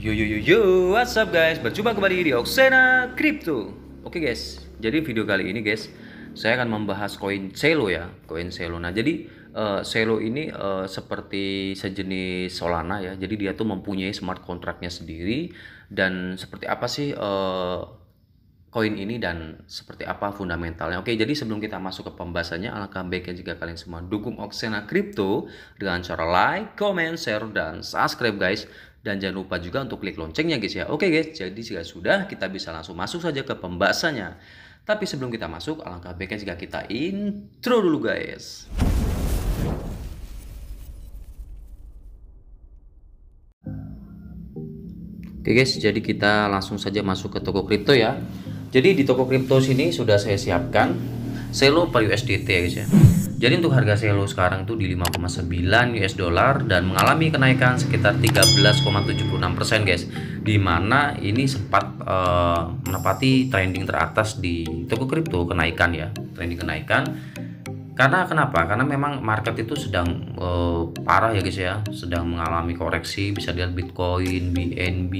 Yo yo yo yo, what's up guys? Berjumpa kembali di Oxena Crypto. Oke guys, jadi video kali ini guys, saya akan membahas koin Celo ya, koin Celo. Nah jadi Celo ini seperti sejenis Solana ya. Jadi dia tuh mempunyai smart contractnya sendiri. Dan seperti apa sih koin ini dan seperti apa fundamentalnya? Oke, jadi sebelum kita masuk ke pembahasannya, alangkah baiknya jika kalian semua dukung Oxena Crypto dengan cara like, comment, share, dan subscribe guys. Dan jangan lupa juga untuk klik loncengnya guys ya. Oke guys, jadi jika sudah, kita bisa langsung masuk saja ke pembahasannya. Tapi sebelum kita masuk, alangkah baiknya jika kita intro dulu guys. Oke guys, jadi kita langsung saja masuk ke toko kripto ya. Jadi di toko kripto sini sudah saya siapkan Celo per USDT ya guys ya. Jadi untuk harga Celo sekarang itu di 5,9 US dollar dan mengalami kenaikan sekitar 13,76% guys. Dimana ini sempat menepati trending teratas di toko kripto kenaikan ya, trending kenaikan. Karena kenapa? Karena memang market itu sedang parah ya guys ya, sedang mengalami koreksi. Bisa dilihat Bitcoin, BNB,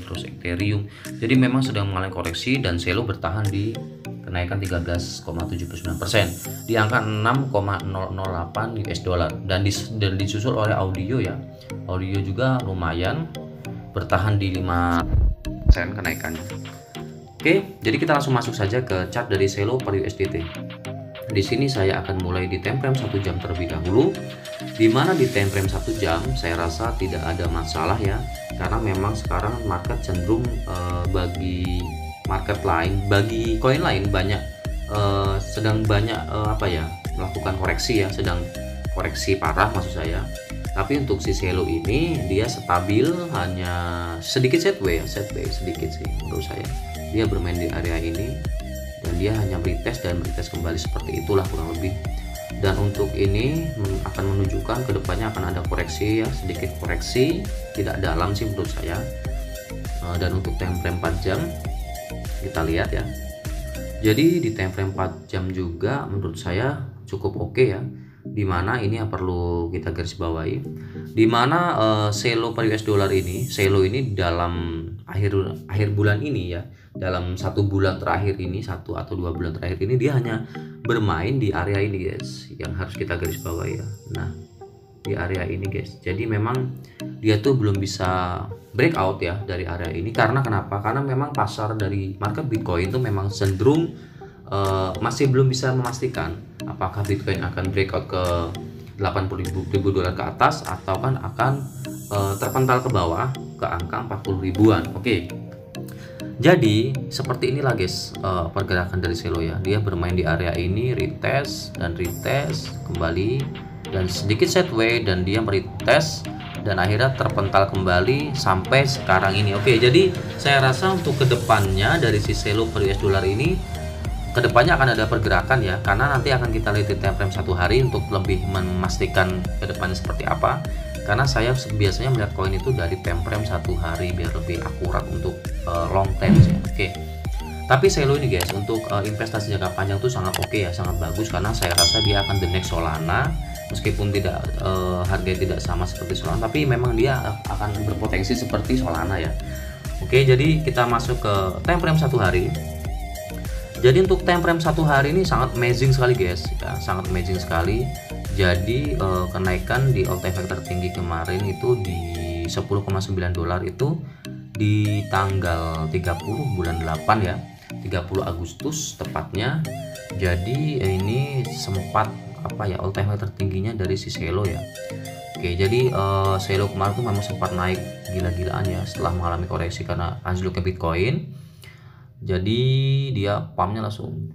terus Ethereum. Jadi memang sedang mengalami koreksi dan Celo bertahan di kenaikan 13,79% di angka 6,008 US dollar dan disusul oleh audio ya. Audio juga lumayan bertahan di 5% kenaikannya. Oke, jadi kita langsung masuk saja ke chart dari Celo per USDT. Di sini saya akan mulai di time frame 1 jam terlebih dahulu, dimana di time frame 1 jam saya rasa tidak ada masalah ya, karena memang sekarang market cenderung bagi market lain, bagi koin lain sedang banyak melakukan koreksi ya, sedang koreksi parah maksud saya. Tapi untuk si Celo ini dia stabil, hanya sedikit sideways sedikit sih menurut saya. Dia bermain di area ini dan dia hanya retest dan retest kembali, seperti itulah kurang lebih. Dan untuk ini akan menunjukkan kedepannya akan ada koreksi ya, sedikit koreksi, tidak dalam sih menurut saya. Dan untuk time frame 4 jam kita lihat ya, jadi di time frame 4 jam juga menurut saya cukup oke ya, dimana ini yang perlu kita garis bawahi, dimana Celo per US dollar ini, Celo ini dalam akhir bulan ini ya, dalam 1 bulan terakhir ini, 1 atau 2 bulan terakhir ini dia hanya bermain di area ini guys, yang harus kita garis bawahi ya. Nah di area ini guys, jadi memang dia tuh belum bisa breakout ya dari area ini. Karena kenapa? Karena memang pasar dari market Bitcoin itu memang cenderung masih belum bisa memastikan apakah Bitcoin akan breakout ke 80.000 dolar ke atas atau kan akan terpental ke bawah ke angka 40 ribuan. Oke. Jadi seperti inilah guys pergerakan dari Celo ya. Dia bermain di area ini, retest dan retest kembali dan sedikit sideways, dan dia meretest dan akhirnya terpental kembali sampai sekarang ini. Oke, jadi saya rasa untuk kedepannya dari si Celo per US dollar ini, kedepannya akan ada pergerakan ya, karena nanti akan kita lihat di time frame 1 hari untuk lebih memastikan kedepannya seperti apa. Karena saya biasanya melihat koin itu dari time frame 1 hari biar lebih akurat untuk long term ya. Oke. Tapi Celo ini guys untuk investasi jangka panjang tuh sangat oke ya, sangat bagus, karena saya rasa dia akan the next Solana. Meskipun tidak harganya tidak sama seperti Solana, tapi memang dia akan berpotensi seperti Solana ya. Oke, jadi kita masuk ke time frame 1 hari. Jadi untuk time frame 1 hari ini sangat amazing sekali guys ya, sangat amazing sekali. Jadi kenaikan di all time high tertinggi kemarin itu di 10,9 dolar itu di tanggal 30 bulan 8 ya, 30 Agustus tepatnya. Jadi ini sempat all time high tertingginya dari si Celo ya. Oke, jadi Celo kemarin tuh memang sempat naik gila-gilaan ya setelah mengalami koreksi karena anjloknya Bitcoin. Jadi dia pumpnya langsung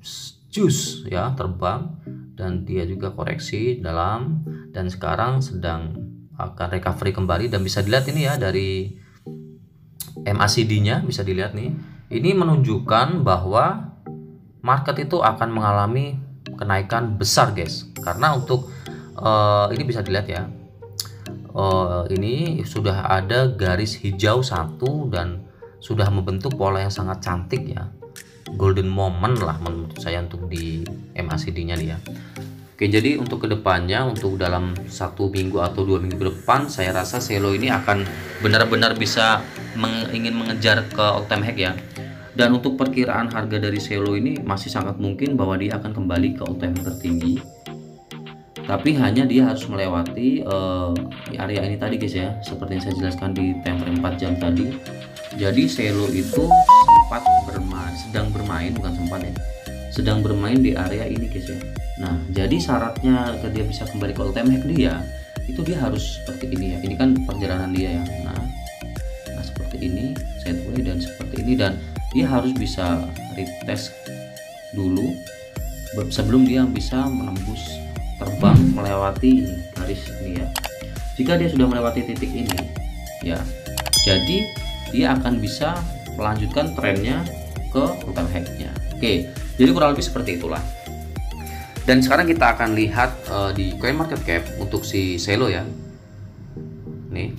jus ya, terbang, dan dia juga koreksi dalam, dan sekarang sedang akan recovery kembali. Dan bisa dilihat ini ya dari MACD-nya, bisa dilihat nih. Ini menunjukkan bahwa market itu akan mengalami kenaikan besar guys, karena untuk ini bisa dilihat ya, ini sudah ada garis hijau 1 dan sudah membentuk pola yang sangat cantik ya, golden moment lah menurut saya untuk di MACD nya nih ya. Oke, jadi untuk kedepannya, untuk dalam 1 minggu atau 2 minggu ke depan, saya rasa Selo ini akan benar-benar bisa ingin mengejar ke all time high ya. Dan untuk perkiraan harga dari Selo ini masih sangat mungkin bahwa dia akan kembali ke all time high tertinggi. Tapi hanya dia harus melewati di area ini tadi guys ya, seperti yang saya jelaskan di timer 4 jam tadi. Jadi Selo itu sedang bermain di area ini guys ya. Nah, jadi syaratnya agar dia bisa kembali ke all time high dia, itu dia harus seperti ini ya. Ini kan perjalanan dia ya. Nah seperti ini sideways dan seperti ini, dan dia harus bisa retest dulu sebelum dia bisa menembus terbang melewati garis ini ya. Jika dia sudah melewati titik ini ya, jadi dia akan bisa melanjutkan trennya ke all time high-nya. Oke, jadi kurang lebih seperti itulah. Dan sekarang kita akan lihat di CoinMarketCap untuk si Selo ya. Nih,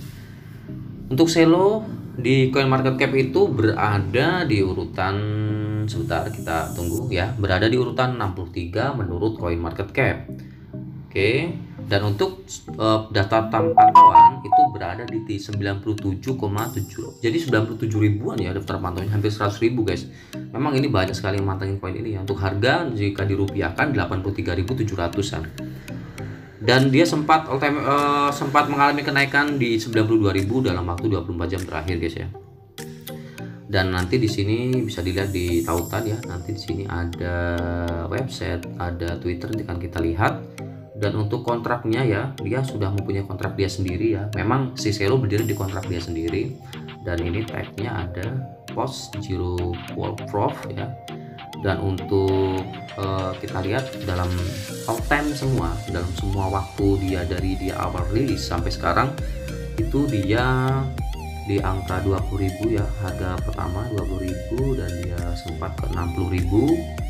untuk Selo di CoinMarketCap itu berada di urutan, sebentar kita tunggu ya, berada di urutan 63 menurut CoinMarketCap. Oke, dan untuk data pantauan itu berada di 97,7. Jadi 97 ribuan ya daftar pantauannya, hampir 100 ribu guys. Memang ini banyak sekali yang mantengin koin ini ya. Untuk harga jika dirupiahkan 83.700-an. Dan dia sempat mengalami kenaikan di 92.000 dalam waktu 24 jam terakhir guys ya. Dan nanti di sini bisa dilihat di tautan ya. Nanti di sini ada website, ada Twitter, nanti akan kita lihat. Dan untuk kontraknya ya, dia sudah mempunyai kontrak dia sendiri ya. Memang si Selo berdiri di kontrak dia sendiri. Dan ini tagnya ada post zero prof ya. Dan untuk kita lihat dalam all time semua, dalam semua waktu dia dari dia awal rilis sampai sekarang, itu dia di angka 20.000 ya. Harga pertama 20.000 dan dia sempat ke 60.000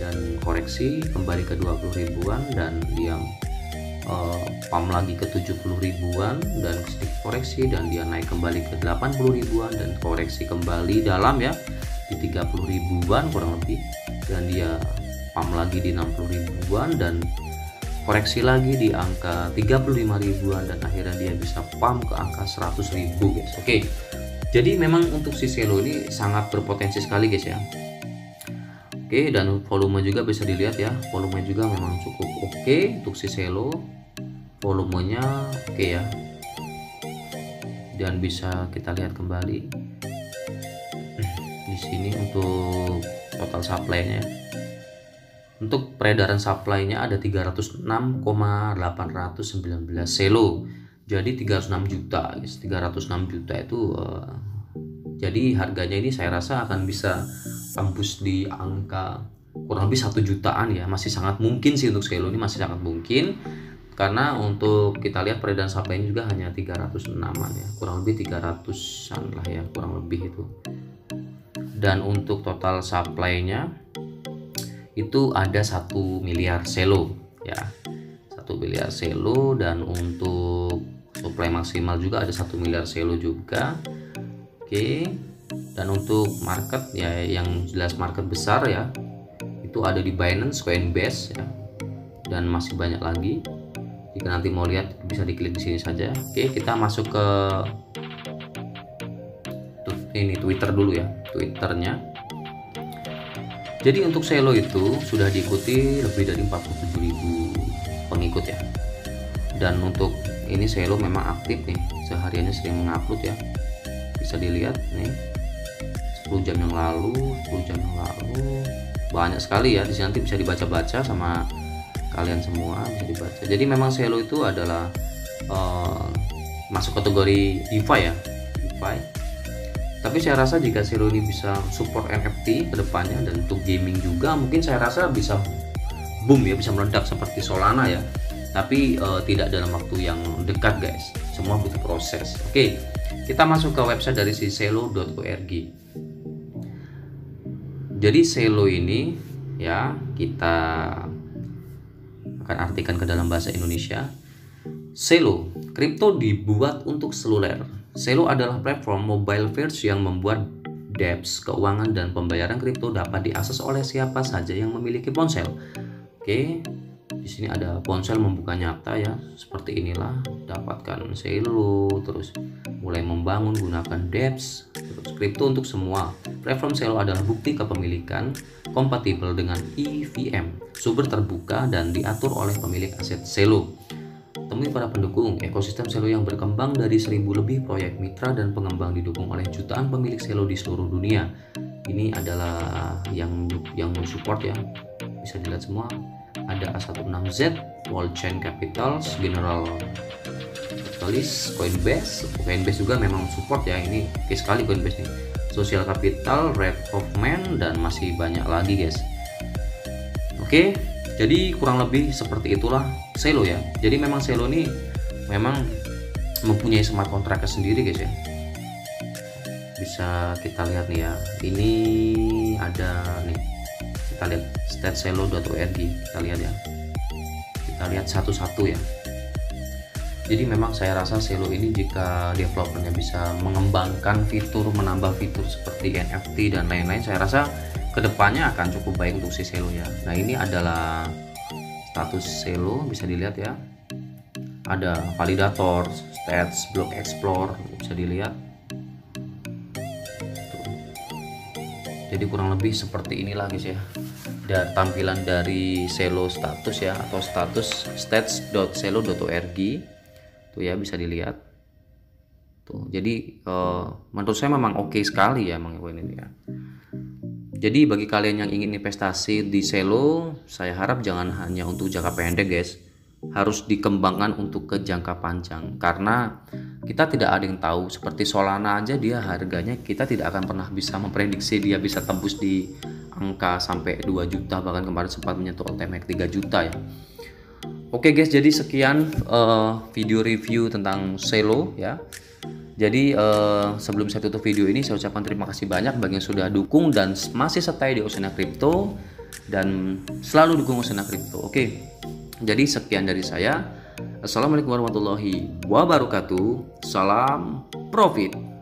dan koreksi kembali ke 20 ribuan, dan dia pump lagi ke 70 ribuan dan sedikit koreksi, dan dia naik kembali ke 80 ribuan dan koreksi kembali dalam ya di 30 ribuan kurang lebih, dan dia pump lagi di 60 ribuan dan koreksi lagi di angka 35 ribuan, dan akhirnya dia bisa pump ke angka 100 ribu guys. Oke, jadi memang untuk si Selo ini sangat berpotensi sekali guys ya. Oke, dan volume juga bisa dilihat ya, volume juga memang cukup oke untuk si Selo, volumenya oke ya. Dan bisa kita lihat kembali di sini untuk total supply-nya. Untuk peredaran supply-nya ada 306,819 Selo. Jadi 306 juta guys, 306 juta itu jadi harganya ini saya rasa akan bisa tembus di angka kurang lebih 1 jutaan ya. Masih sangat mungkin sih untuk Selo ini, masih sangat mungkin, karena untuk kita lihat peredaran supply-nya juga hanya 306-an ya, kurang lebih 300-an lah ya, kurang lebih itu. Dan untuk total supply-nya itu ada 1 miliar Selo ya, 1 miliar Selo. Dan untuk supply maksimal juga ada 1 miliar Selo juga. Oke, dan untuk market ya, yang jelas market besar ya, itu ada di Binance, Coinbase ya, dan masih banyak lagi. Jika nanti mau lihat bisa diklik di sini saja. Oke, kita masuk ke ini Twitter dulu ya, Twitternya. Jadi untuk Selo itu sudah diikuti lebih dari 47.000 pengikut ya. Dan untuk ini Selo memang aktif nih, sehariannya sering mengupload ya. Bisa dilihat nih 10 jam yang lalu banyak sekali ya. Di sini nanti bisa dibaca-baca sama kalian semua, bisa dibaca. Jadi memang Selo itu adalah masuk kategori DeFi ya, DeFi. Tapi saya rasa jika Selo ini bisa support NFT ke depannya, dan untuk gaming juga mungkin saya rasa bisa boom ya, bisa meledak seperti Solana ya. Tapi tidak dalam waktu yang dekat guys, semua butuh proses. Oke, kita masuk ke website dari si selo.org. Jadi Selo ini ya, kita akan artikan ke dalam bahasa Indonesia. Selo, kripto dibuat untuk seluler. Selo adalah platform mobile first yang membuat dApps, keuangan dan pembayaran kripto dapat diakses oleh siapa saja yang memiliki ponsel. Oke, Di sini ada ponsel membuka nyata ya, seperti inilah. Dapatkan Celo, terus mulai membangun gunakan dApps, terus kripto untuk semua. Platform Celo adalah bukti kepemilikan kompatibel dengan EVM, sumber terbuka dan diatur oleh pemilik aset Celo. Temui para pendukung. Ekosistem Celo yang berkembang dari 1000 lebih proyek mitra dan pengembang didukung oleh jutaan pemilik Celo di seluruh dunia. Ini adalah yang support ya, bisa dilihat semua. Ada A16Z, World Chain Capitals, General Catalyst, Coinbase juga memang support ya, ini oke sekali Coinbase nih. Social Capital, Red Hoffman, dan masih banyak lagi guys. Oke, jadi kurang lebih seperti itulah Celo ya. Jadi memang Celo ini memang mempunyai smart contract sendiri guys ya. Bisa kita lihat nih ya. Ini ada nih. Kita lihat statcelo.org, kita lihat ya. Kita lihat satu-satu ya. Jadi memang saya rasa Celo ini jika developernya bisa mengembangkan fitur, menambah fitur seperti NFT dan lain-lain, saya rasa kedepannya akan cukup baik untuk si Celo ya. Nah ini adalah status Celo, bisa dilihat ya. Ada validator, stats, block explore, bisa dilihat. Jadi kurang lebih seperti inilah guys ya. Dan tampilan dari Celo status ya, atau status stats.celo.org tuh ya, bisa dilihat tuh. Jadi menurut saya memang oke sekali ya emang ini ya. Jadi bagi kalian yang ingin investasi di Celo, saya harap jangan hanya untuk jangka pendek guys, harus dikembangkan untuk ke jangka panjang, karena kita tidak ada yang tahu. Seperti Solana aja, dia harganya kita tidak akan pernah bisa memprediksi dia bisa tembus di angka sampai 2 juta, bahkan kemarin sempat menyentuh all time high 3 juta ya. Oke guys, jadi sekian video review tentang Celo ya. Jadi sebelum saya tutup video ini, saya ucapkan terima kasih banyak bagi yang sudah dukung dan masih stay di Oceana Crypto dan selalu dukung Oceana Crypto. Oke, jadi sekian dari saya. Assalamualaikum warahmatullahi wabarakatuh. Salam profit.